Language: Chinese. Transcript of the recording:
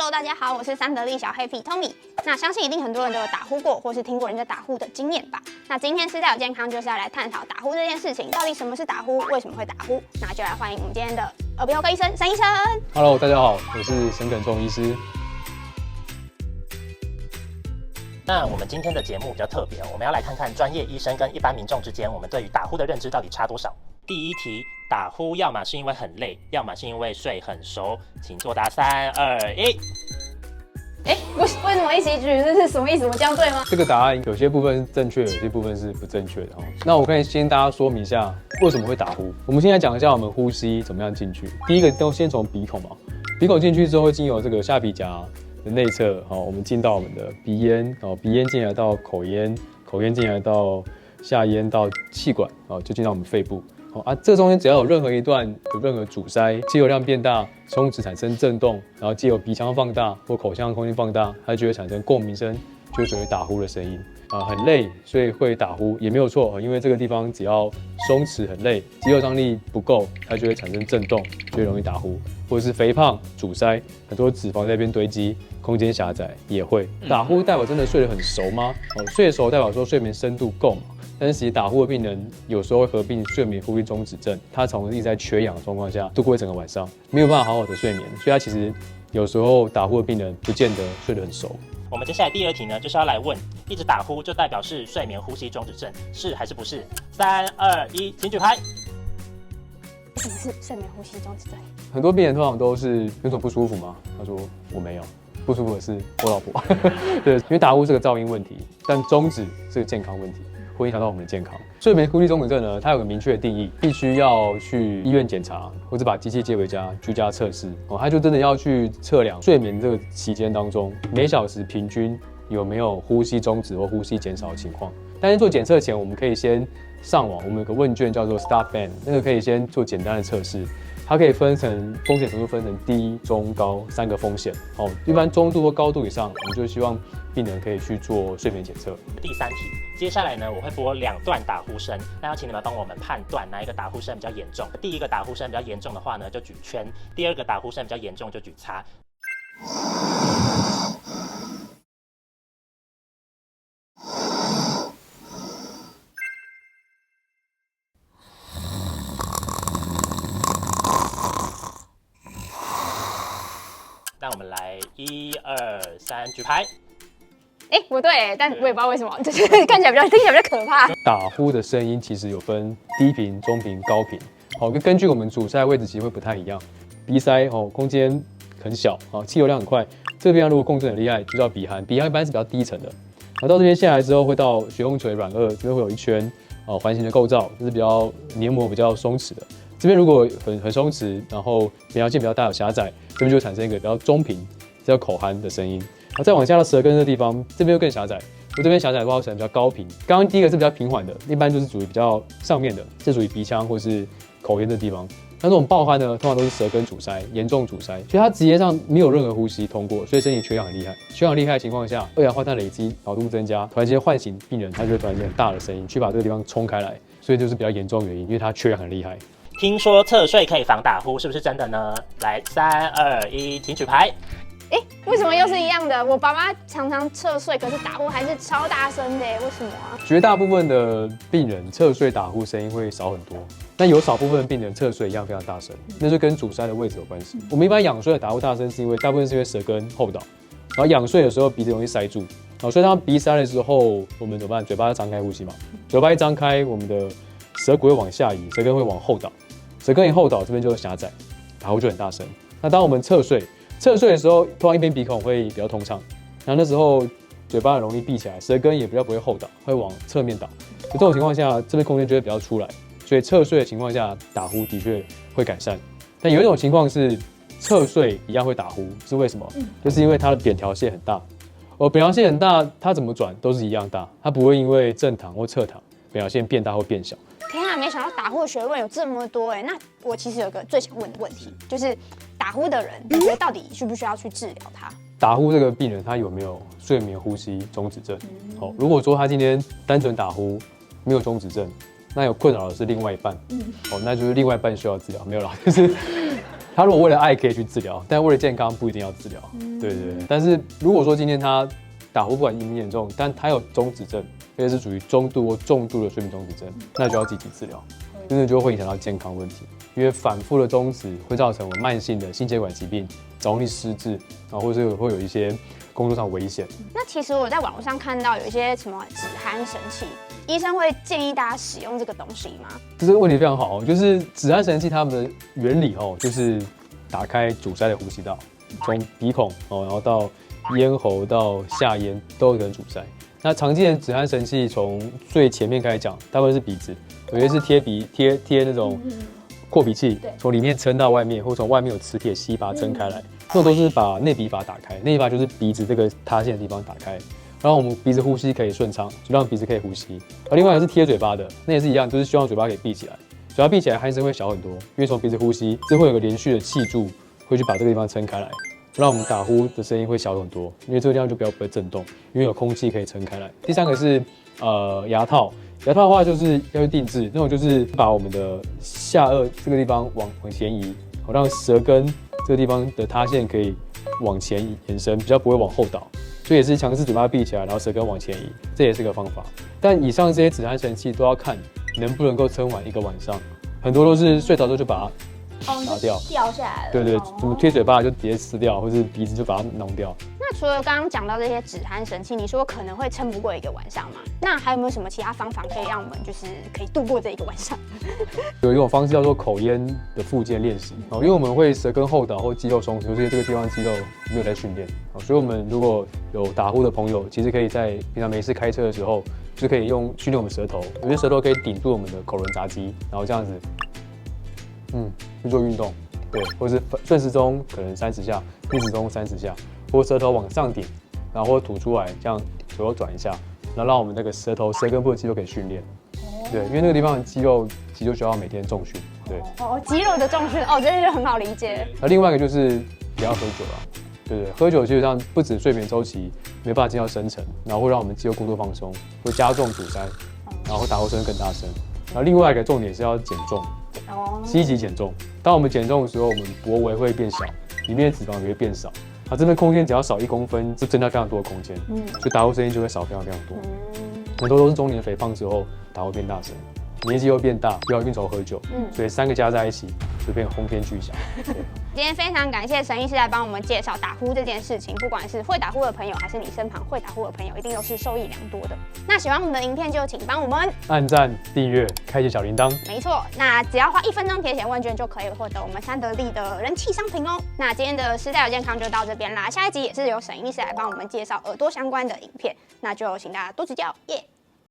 Hello， 大家好，我是三得利小黑 P Tommy。那相信一定很多人都有打呼过，或是听过人家打呼的经验吧？那今天私聊健康就是要来探讨打呼这件事情，到底什么是打呼，为什么会打呼？那就来欢迎我们今天的耳鼻喉科医生沈医生。Hello， 大家好，我是沈耿仲医师。那我们今天的节目比较特别，我们要来看看专业医生跟一般民众之间，我们对于打呼的认知到底差多少。第一题，打呼要么是因为很累，要么是因为睡很熟，请作答。3、2、1。为什么一起举？这是什么意思？我这样对吗？这个答案有些部分是正确，有些部分是不正确的。那我可以先大家说明一下为什么会打呼。我们现在讲一下我们呼吸怎么样进去。第一个都先从鼻孔嘛，鼻孔进去之后会经由这个下鼻夹的内侧，我们进到我们的鼻咽，鼻咽进来到口咽，口咽进来到下咽到气管，就进到我们肺部。这中间只要有任何一段有任何阻塞，气流量变大，松弛产生震动，然后藉由鼻腔放大或口腔的空间放大，它就会产生共鸣声，就属于打呼的声音。很累，所以会打呼也没有错，因为这个地方只要松弛很累，肌肉张力不够，它就会产生震动，就会容易打呼。或者是肥胖、阻塞，很多脂肪在那边堆积，空间狭窄也会打呼。代表真的睡得很熟吗？睡得熟代表说睡眠深度够嘛。但是其实打呼的病人有时候会合并睡眠呼吸中止症，他从一直在缺氧的状况下度过一整个晚上，没有办法好好的睡眠，所以他其实有时候打呼的病人不见得睡得很熟。我们接下来第二题呢，就是要来问，一直打呼就代表是睡眠呼吸中止症，是还是不是？3、2、1，请举牌。什么是睡眠呼吸中止症？很多病人通常都是有种不舒服吗？他说我没有，不舒服的是我老婆。对，因为打呼是个噪音问题，但中止是个健康问题。会影响到我们的健康。睡眠呼吸中止症呢，它有个明确的定义，必须要去医院检查，或者把机器接回家居家测试。它就真的要去测量睡眠这个期间当中，每小时平均有没有呼吸中止或呼吸减少的情况。但是做检测前，我们可以先上网，我们有个问卷叫做 STAR-Band， 那个可以先做简单的测试。它可以分成风险程度，分成低、中、高3个风险。一般中度或高度以上，我们就希望病人可以去做睡眠检测。第3题，接下来呢，我会播2段打呼声，那要请你们帮我们判断哪一个打呼声比较严重。第一个打呼声比较严重的话呢，就举圈；第二个打呼声比较严重就举叉。那我们来1、2、3，举牌。不对，但我也不知道为什么，就是看起来听起来比较可怕。打呼的声音其实有分低频、中频、高频。根据我们阻塞位置其实会不太一样。鼻塞空间很小，气流量很快，这个地方如果共振很厉害，就叫鼻鼾。鼻鼾一般是比较低沉的，到这边下来之后会到血红垂软腭，这边会有一圈环形的构造，这是比较黏膜比较松弛的。这边如果很松弛，然后扁桃腺比较大有狭窄，这边就会产生一个比较中频，叫口鼾的声音。再往下到舌根的地方，这边又更狭窄。这边狭窄的话，可能比较高频。刚刚第一个是比较平缓的，一般就是属于比较上面的，是属于鼻腔或是口咽的地方。那这种爆鼾呢，通常都是舌根阻塞，严重阻塞，所以它直接上没有任何呼吸通过，所以身体缺氧很厉害。缺氧厉害的情况下，二氧化碳累积，脑度增加，突然间唤醒病人，他就会突然间很大的声音去把这个地方冲开来，所以就是比较严重的原因，因为它缺氧很厉害。听说侧睡可以防打呼，是不是真的呢？来，3、2、1，请举牌。为什么又是一样的？我爸妈常常侧睡，可是打呼还是超大声的，为什么啊？绝大部分的病人侧睡打呼声音会少很多，但有少部分的病人侧睡一样非常大声，那就跟阻塞的位置有关系。我们一般仰睡的打呼大声是因为大部分是因为舌根后倒，然后仰睡的时候鼻子容易塞住，所以当鼻塞的时候，我们怎么办？嘴巴要张开呼吸嘛，嘴巴一张开，我们的舌骨会往下移，舌根会往后倒，舌根一后倒，这边就狭窄，打呼就很大声。那当我们侧睡的时候，通常一边鼻孔会比较通畅，然后那时候嘴巴很容易闭起来，舌根也比较不会后倒，会往侧面倒。这种情况下，这边空间就会比较出来，所以侧睡的情况下打呼的确会改善。但有一种情况是侧睡一样会打呼，是为什么？就是因为它的扁桃腺很大。扁桃腺很大，它怎么转都是一样大，它不会因为正躺或侧躺，扁桃腺变大或变小。天啊，没想到打呼的学问有这么多那我其实有个最想问的问题，就是打呼的人，你觉得到底需不需要去治疗他？打呼这个病人他有没有睡眠呼吸中止症？如果说他今天单纯打呼没有中止症，那有困扰的是另外一半，那就是另外一半需要治疗，没有啦，就是他如果为了爱可以去治疗，但为了健康不一定要治疗。对对对。但是如果说今天他打呼不管严不严重，但他有中止症，而且是属于中度或重度的睡眠中止症，那就要积极治疗，真的就会影响到健康问题。因为反复的中止会造成我慢性的心血管疾病，容易失智，然后或者会有一些工作上危险。那其实我在网络上看到有一些什么止鼾神器，医生会建议大家使用这个东西吗？这个问题非常好，就是止鼾神器它们的原理就是打开阻塞的呼吸道，从鼻孔然后到咽喉到下咽都有可能阻塞。那常见的止鼾神器从最前面开始讲，大部分是鼻子，有些是贴那种扩鼻器，从里面撑到外面，或从外面有磁铁吸把它撑开来，这种都是把内鼻阀打开。内鼻阀就是鼻子这个塌陷的地方打开，然后我们鼻子呼吸可以顺畅，就让鼻子可以呼吸。而另外一个是贴嘴巴的，那也是一样，就是希望嘴巴可以闭起来，嘴巴闭起来鼾声会小很多，因为从鼻子呼吸，这会有个连续的气柱会去把这个地方撑开来，让我们打呼的声音会小很多，因为这个地方就不会震动，因为有空气可以撑开来。第三个是牙套。牙套的话就是要去定制，那种就是把我们的下颚这个地方往前移，好让舌根这个地方的塌陷可以往前延伸，比较不会往后倒。所以也是强制嘴巴闭起来，然后舌根往前移，这也是个方法。但以上这些止鼾神器都要看能不能够撑完一个晚上，很多都是睡着之后就把它拿掉，掉下来了。对对，怎么贴嘴巴就直接撕掉，或是鼻子就把它弄掉。那除了刚刚讲到这些止鼾神器，你说可能会撑不过一个晚上嘛？那还有没有什么其他方法可以让我们就是可以度过这一个晚上？有一种方式叫做口咽的复健练习因为我们会舌根后倒或肌肉松弛，就是这个地方肌肉没有在训练所以我们如果有打呼的朋友，其实可以在平常没事开车的时候，就可以训练我们舌头，有些舌头可以顶住我们的口轮匝肌，然后这样子，去做运动，对，或是顺时钟可能30下，逆时钟30下，或舌头往上顶，然后或吐出来，这样左右转一下，然后让我们那个舌根部的肌肉可以训练。对，因为那个地方的肌肉需要每天重训。对。肌肉的重训这就很好理解。那另外一个就是不要喝酒了。对，喝酒基本上不止睡眠周期没办法进到深层，然后会让我们肌肉过度放松，会加重阻塞，然后会打呼声更大声。然后另外一个重点是要减重。积极减重。当我们减重的时候，我们脖围会变小，里面的脂肪也会变少。这边空间只要少1公分，就增加非常多的空间，所以打呼声音就会少非常多。很多都是中年肥胖之后打呼变大声，年纪又变大，又要应酬喝酒，所以3个加在一起就变轰天巨响。今天非常感谢沈医师来帮我们介绍打呼这件事情，不管是会打呼的朋友，还是你身旁会打呼的朋友，一定都是受益良多的。那喜欢我们的影片就请帮我们按赞、订阅、开启小铃铛。没错，那只要花1分钟填写问卷就可以获得我们三得利的人气商品哦。那今天的时代有健康就到这边啦，下一集也是由沈医师来帮我们介绍耳朵相关的影片，那就请大家多指教，耶！